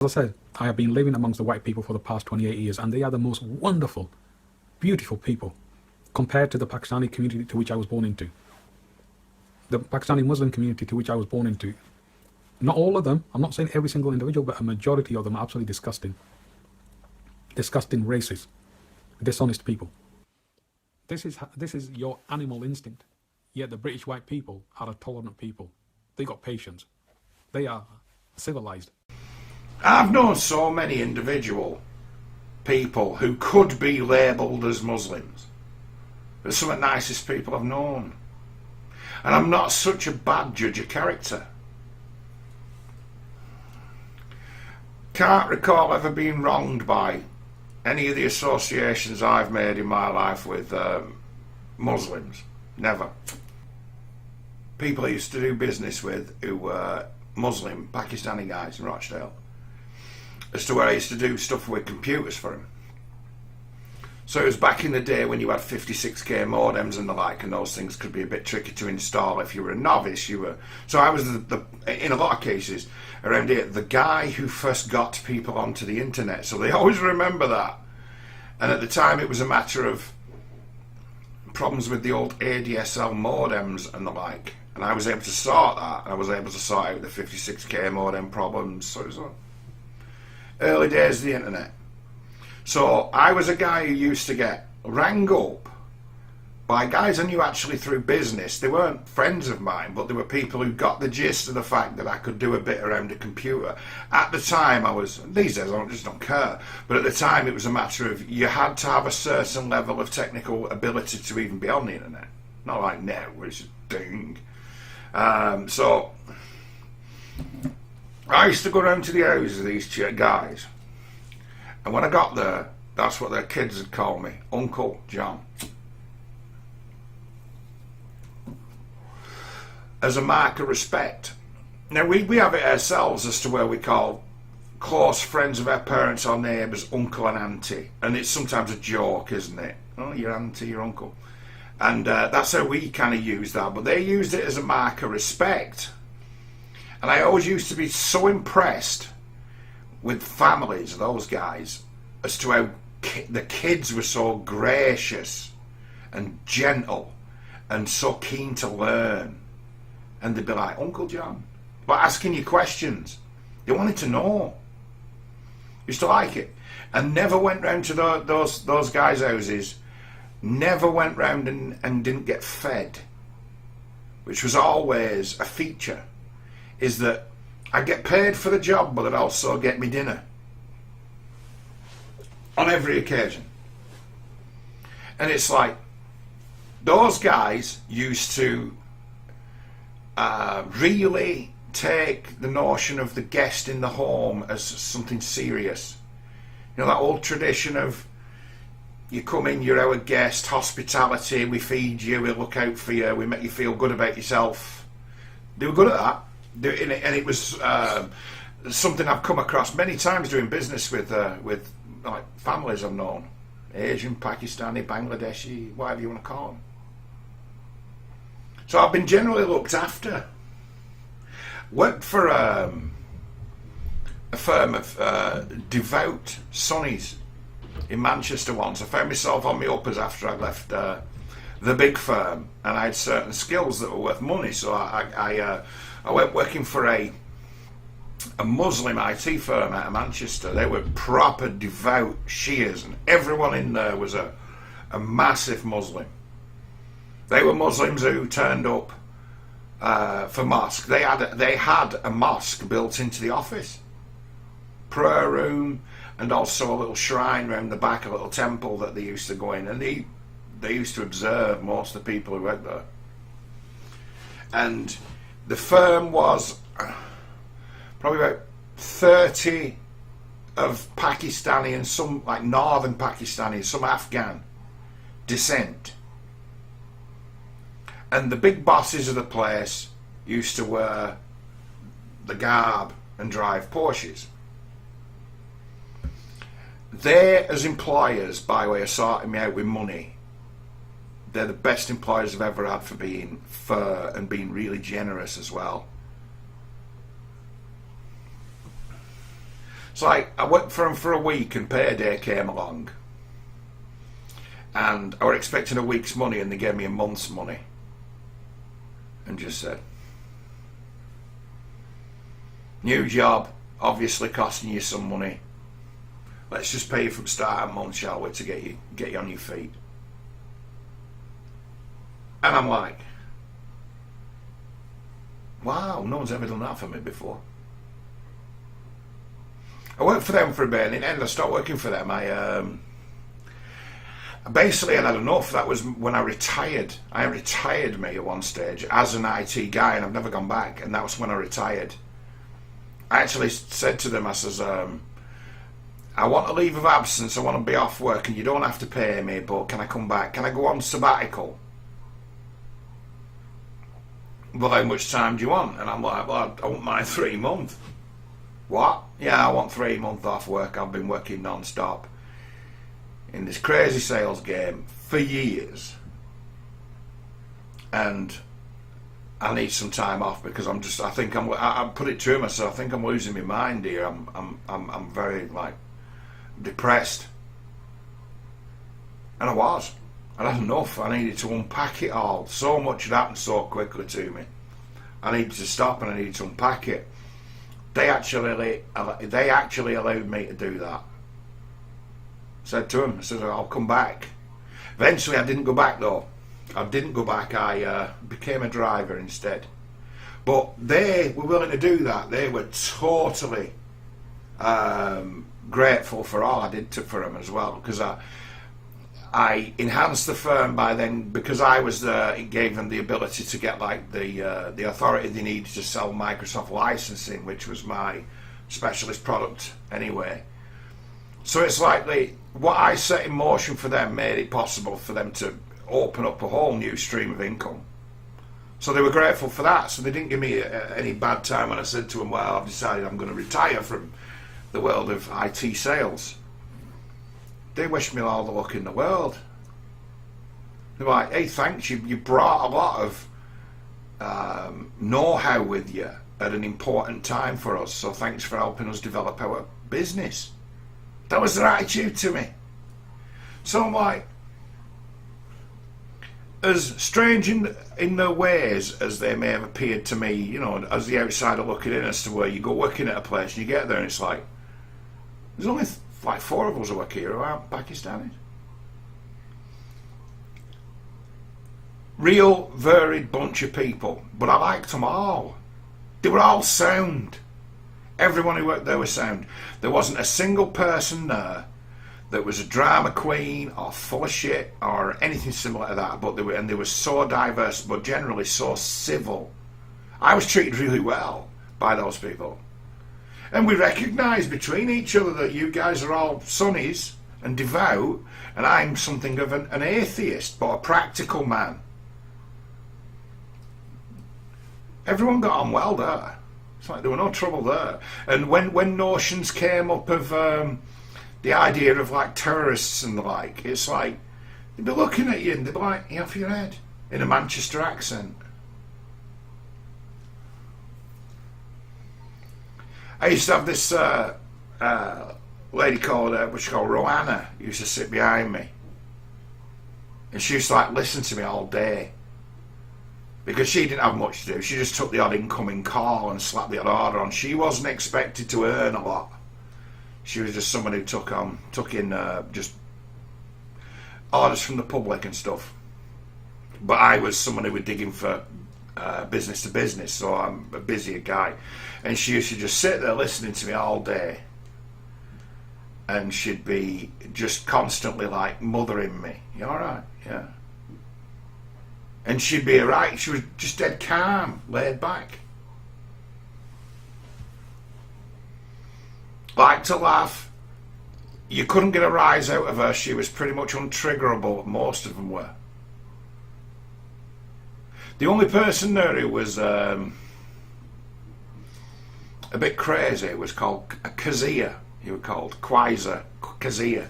As I said, I have been living amongst the white people for the past 28 years, and they are the most wonderful, beautiful people compared to the Pakistani community to which I was born into. The Pakistani Muslim community to which I was born into. Not all of them, I'm not saying every single individual, but a majority of them are absolutely disgusting. Disgusting, racist, dishonest people. This is your animal instinct. Yet the British white people are a tolerant people. They got patience. They are civilized. I've known so many individual people who could be labelled as Muslims. They're some of the nicest people I've known. And I'm not such a bad judge of character. Can't recall ever being wronged by any of the associations I've made in my life with Muslims. Never. People I used to do business with who were Muslim, Pakistani guys in Rochdale, as to where I used to do stuff with computers for them. So it was back in the day when you had 56k modems and the like, and those things could be a bit tricky to install if you were a novice. So I was in a lot of cases around here, the guy who first got people onto the internet. So they always remember that. And at the time it was a matter of problems with the old ADSL modems and the like. And I was able to sort that, and I was able to sort out the 56k modem problems. So it was early days of the internet. So I was a guy who used to get rang up by guys I knew actually through business. They weren't friends of mine, but they were people who got the gist of the fact that I could do a bit around a computer. At the time these days I just don't care, but at the time it was a matter of you had to have a certain level of technical ability to even be on the internet. Not like now, where it's just ding. So I used to go around to the houses of these guys, and when I got there, that's what their kids would call me, Uncle John. As a mark of respect. Now we have it ourselves as to where we call close friends of our parents or neighbours uncle and auntie, and it's sometimes a joke, isn't it? Oh, your auntie, your uncle. And that's how we kind of use that, but they used it as a mark of respect. And I always used to be so impressed with families, those guys, as to how the kids were so gracious and gentle and so keen to learn. And they'd be like, Uncle John, but asking you questions. They wanted to know. Used to like it. And never went round to those guys' houses, never went round and didn't get fed, which was always a feature, is that I get paid for the job, but I'd also get me dinner on every occasion. And it's like, those guys used to really take the notion of the guest in the home as something serious. You know, that old tradition of you come in, you're our guest, hospitality, we feed you, we look out for you, we make you feel good about yourself. They were good at that. And it was something I've come across many times doing business with like families I've known. Asian, Pakistani, Bangladeshi, whatever you want to call them. So I've been generally looked after. Worked for a firm of devout Sunnis in Manchester once. I found myself on my uppers after I left the big firm, and I had certain skills that were worth money. So I went working for a Muslim IT firm out of Manchester. They were proper devout Shias, and everyone in there was a massive Muslim. They were Muslims who turned up for mosque. They had a mosque built into the office, prayer room, and also a little shrine around the back, a little temple that they used to go in, and they used to observe most of the people who went there. And the firm was probably about 30 of Pakistani and some like northern Pakistani, some Afghan descent. And the big bosses of the place used to wear the garb and drive Porsches. They, as employers, by way of sorting me out with money, they're the best employers I've ever had for being fair and being really generous as well. It's like I worked for them for a week and payday came along. And I were expecting a week's money and they gave me a month's money. And just said, new job, obviously costing you some money. Let's just pay you from start of month, shall we, to get you on your feet. And I'm like, wow, no one's ever done that for me before. I worked for them for a bit, and in the end I stopped working for them. I basically had enough. That was when I retired. I retired me at one stage as an IT guy, and I've never gone back, and that was when I retired. I actually said to them, I says, I want a leave of absence, I want to be off work, and you don't have to pay me, but can I come back? Can I go on sabbatical? Well, how much time do you want? And I'm like, well, I won't mind 3 months. What? Yeah, I want 3 months off work. I've been working non-stop in this crazy sales game for years, and I need some time off because I put it to him. I said, I think I'm losing my mind here. I'm very like depressed, and I was. I had enough. I needed to unpack it all. So much had happened so quickly to me. I needed to stop and I needed to unpack it. They actually allowed me to do that. Said to him, I said, I'll come back. Eventually I didn't go back though. I didn't go back. I became a driver instead. But they were willing to do that. They were totally grateful for all I did for them as well, because I enhanced the firm by then, because I was there. It gave them the ability to get like the authority they needed to sell Microsoft licensing, which was my specialist product anyway. So it's like what I set in motion for them made it possible for them to open up a whole new stream of income. So they were grateful for that. So they didn't give me any bad time when I said to them, well, I've decided I'm going to retire from the world of IT sales. They wished me all the luck in the world. They were like, hey, thanks, you brought a lot of know-how with you at an important time for us, so thanks for helping us develop our business. That was their attitude to me. So I'm like, as strange in their ways as they may have appeared to me, you know, as the outsider looking in, as to where you go working at a place and you get there and it's like, there's only like 4 of us who work here who aren't Pakistanis. Real varied bunch of people, but I liked them all. They were all sound. Everyone who worked there was sound. There wasn't a single person there that was a drama queen or full of shit or anything similar to that. But they were so diverse, but generally so civil. I was treated really well by those people. And we recognised between each other that you guys are all Sunnis and devout, and I'm something of an atheist, but a practical man. Everyone got on well there. It's like there were no trouble there. And when notions came up of the idea of like terrorists and the like, it's like they'd be looking at you and they'd be like, you off your head, in a Manchester accent. I used to have this lady called Roanna, who used to sit behind me, and she used to like listen to me all day, because she didn't have much to do. She just took the odd incoming call and slapped the odd order on. She wasn't expected to earn a lot. She was just someone who took in just orders from the public and stuff. But I was someone who was digging for business to business, so I'm a busier guy. And she used to just sit there listening to me all day, and she'd be just constantly like mothering me. You all right? Yeah. And she'd be alright. She was just dead calm, laid back. Liked to laugh. You couldn't get a rise out of her. She was pretty much untriggerable. Most of them were. The only person there who was a bit crazy was called Kazia. He was called Kazia.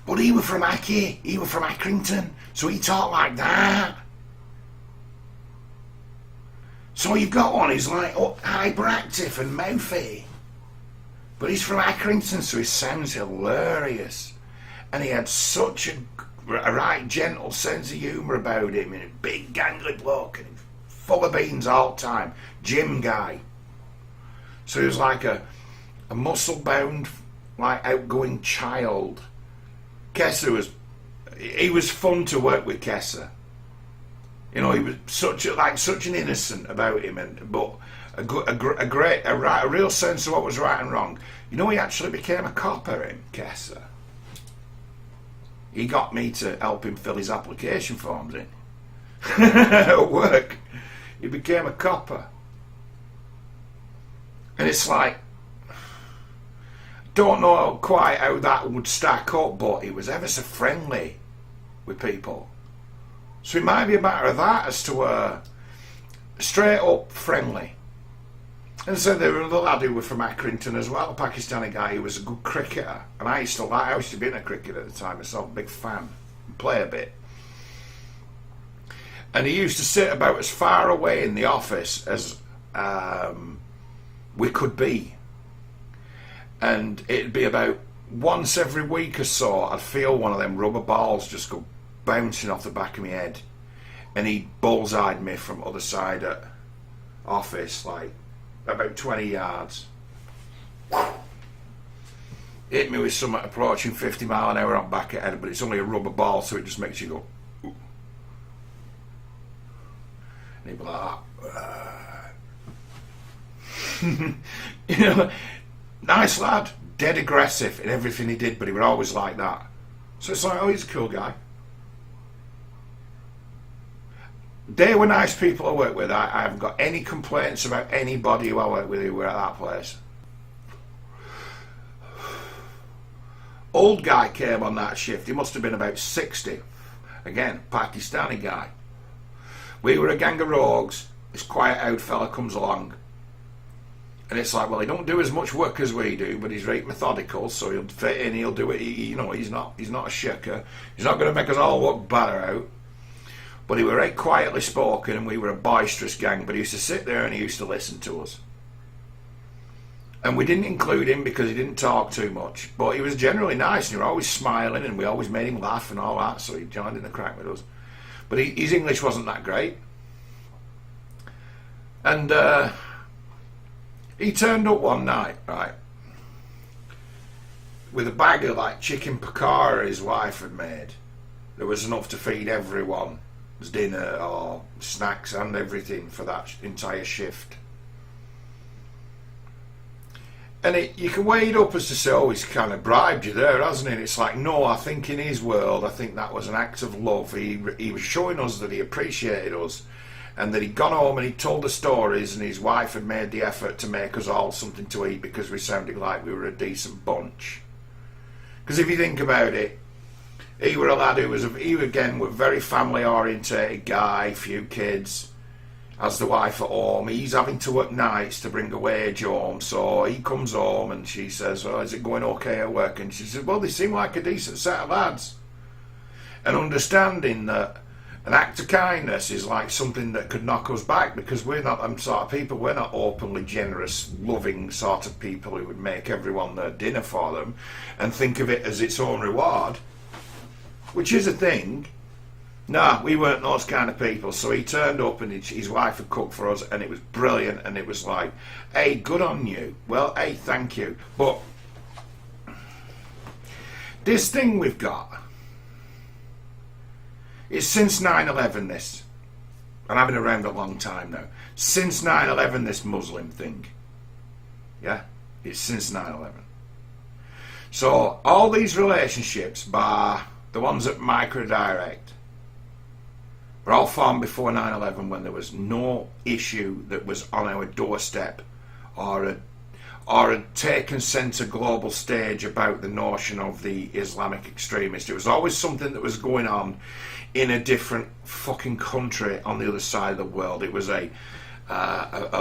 But he was from Aki. He was from Accrington. So he talked like that. So you've got one who's like hyperactive and mouthy. But he's from Accrington, so he sounds hilarious. And he had such a right gentle sense of humour about him, and a big gangly bloke, and full of beans all the time. Gym guy. So he was like a muscle-bound, like outgoing child. He was fun to work with, Kessa. You know, he was such an innocent about him, but a real sense of what was right and wrong. You know, he actually became a copper in Kessa. He got me to help him fill his application forms in. At work. He became a copper. And it's like, don't know quite how that would stack up, but he was ever so friendly with people. So it might be a matter of that as to straight up friendly. And so there was another lad who was from Accrington as well, a Pakistani guy who was a good cricketer. And I used to be in a cricketer at the time myself, a big fan, play a bit. And he used to sit about as far away in the office as we could be. And it'd be about once every week or so, I'd feel one of them rubber balls just go bouncing off the back of my head. And he bullseyed me from other side of office, like about 20 yards. Hit me with something approaching 50 mile an hour on back of head, but it's only a rubber ball, so it just makes you go, ooh. And he'd be like that. You know, nice lad, dead aggressive in everything he did, but he was always like that. So it's like, oh, he's a cool guy. They were nice people to work with. I haven't got any complaints about anybody who I worked with who were at that place. Old guy came on that shift. He must have been about 60. Again, Pakistani guy. We were a gang of rogues. This quiet old fella comes along. And it's like, well, he don't do as much work as we do, but he's very methodical, so he'll fit in, he'll do it. You know, he's not a shirker. He's not going to make us all look better out. But he were very quietly spoken, and we were a boisterous gang, but he used to sit there and he used to listen to us. And we didn't include him because he didn't talk too much, but he was generally nice, and he was always smiling, and we always made him laugh and all that, so he joined in the crack with us. But his English wasn't that great. And he turned up one night, right, with a bag of like chicken pakora his wife had made. There was enough to feed everyone. Dinner or snacks and everything for that entire shift. And you can weigh it up as to say, oh, he's kind of bribed you there, hasn't he? And it's like, no, I think in his world, I think that was an act of love. He was showing us that he appreciated us, and that he'd gone home and he'd told the stories, and his wife had made the effort to make us all something to eat because we sounded like we were a decent bunch. Because if you think about it, he were a lad who was, he again was a very family orientated guy, few kids, has the wife at home. He's having to work nights to bring a wage home, so he comes home and she says, oh, is it going okay at work? And she says, well, they seem like a decent set of lads. And understanding that an act of kindness is like something that could knock us back, because we're not them sort of people. We're not openly generous, loving sort of people who would make everyone their dinner for them and think of it as its own reward. Which is a thing. Nah, we weren't those kind of people. So he turned up and his wife had cooked for us, and it was brilliant, and it was like, hey, good on you. Well, hey, thank you. But this thing we've got, it's since 9/11 this. And I've been around a long time now. Since 9/11 this Muslim thing. Yeah? It's since 9/11. So all these relationships, bar the ones at Microdirect, were all formed before 9/11, when there was no issue that was on our doorstep or had taken centre global stage about the notion of the Islamic extremist. It was always something that was going on in a different fucking country on the other side of the world. It was a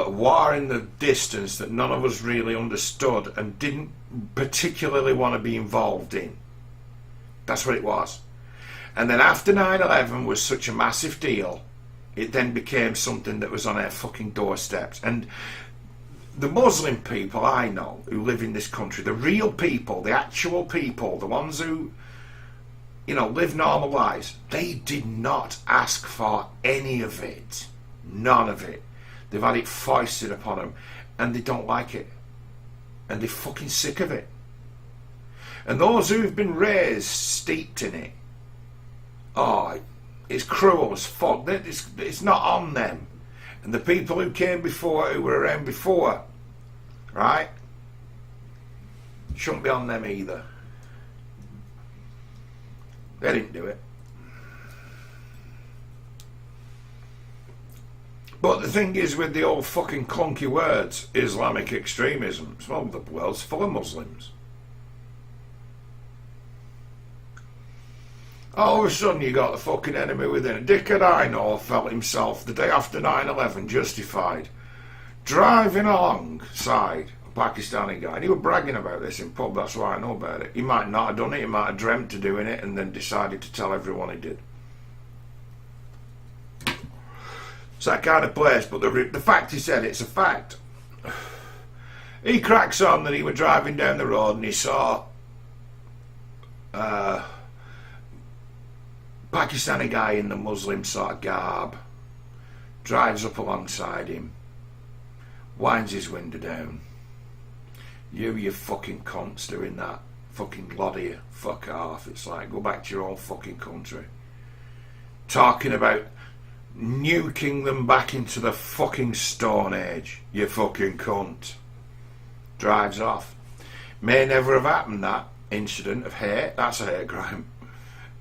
war in the distance that none of us really understood and didn't particularly want to be involved in. That's what it was. And then after 9/11 was such a massive deal, it then became something that was on our fucking doorsteps. And the Muslim people I know who live in this country, the real people, the actual people, the ones who, you know, live normal lives, they did not ask for any of it. None of it. They've had it foisted upon them, and they don't like it. And they're fucking sick of it. And those who've been raised steeped in it, oh, it's cruel as fuck. It's not on them. And the people who came before, who were around before, right, shouldn't be on them either. They didn't do it. But the thing is with the old fucking clunky words, Islamic extremism, well, the world's full of Muslims. All of a sudden you got the fucking enemy within. A dickhead I know felt himself the day after 9/11 justified driving alongside a Pakistani guy, and he was bragging about this in pub. That's why I know about it. He might not have done it, he might have dreamt of doing it and then decided to tell everyone he did. It's that kind of place, but the fact he said, it's a fact. He cracks on that he was driving down the road and he saw Pakistani guy in the Muslim sort of garb, drives up alongside him, winds his window down. You fucking cunts doing that. Fucking lot of you. Fuck off. It's like, go back to your own fucking country. Talking about nuking them back into the fucking Stone Age. You fucking cunt. Drives off. May never have happened, that incident of hate. That's a hate crime.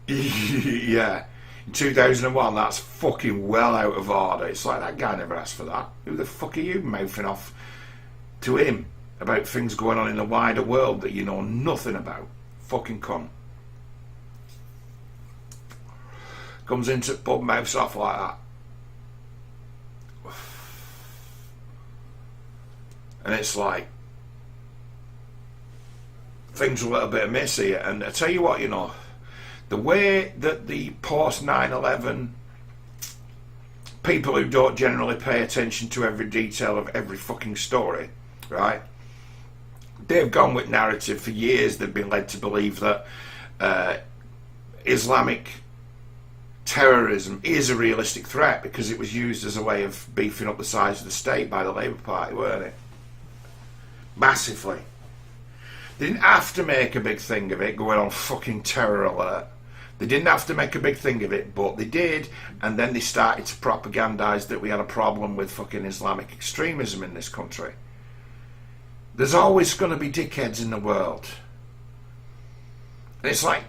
Yeah, in 2001, that's fucking well out of order. It's like, that guy never asked for that. Who the fuck are you mouthing off to him about things going on in the wider world that you know nothing about? Fucking cunt. Comes into the pub, mouths off like that. And it's like, things are a little bit amiss here. And I tell you what, you know, the way that the post 9/11 people who don't generally pay attention to every detail of every fucking story, right? They've gone with narrative for years. They've been led to believe that Islamic terrorism is a realistic threat because it was used as a way of beefing up the size of the state by the Labour Party, weren't it? Massively. They didn't have to make a big thing of it, going on fucking terror alert. They didn't have to make a big thing of it, but they did, and then they started to propagandise that we had a problem with fucking Islamic extremism in this country. There's always going to be dickheads in the world. And it's like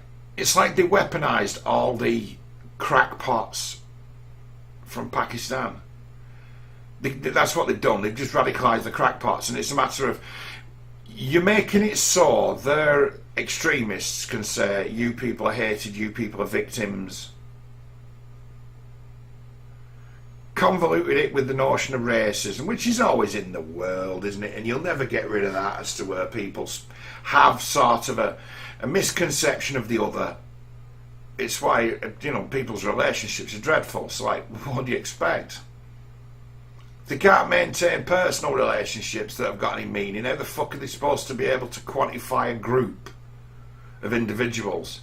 they weaponised all the crackpots from Pakistan. That's what they've done. They've just radicalised the crackpots, and it's a matter of, you're making it so their extremists can say, you people are hated, you people are victims. Convoluted it with the notion of racism, which is always in the world, isn't it? And you'll never get rid of that, as to where people have sort of a misconception of the other. It's why, you know, people's relationships are dreadful. So, like, what do you expect? They can't maintain personal relationships that have got any meaning. How the fuck are they supposed to be able to quantify a group of individuals?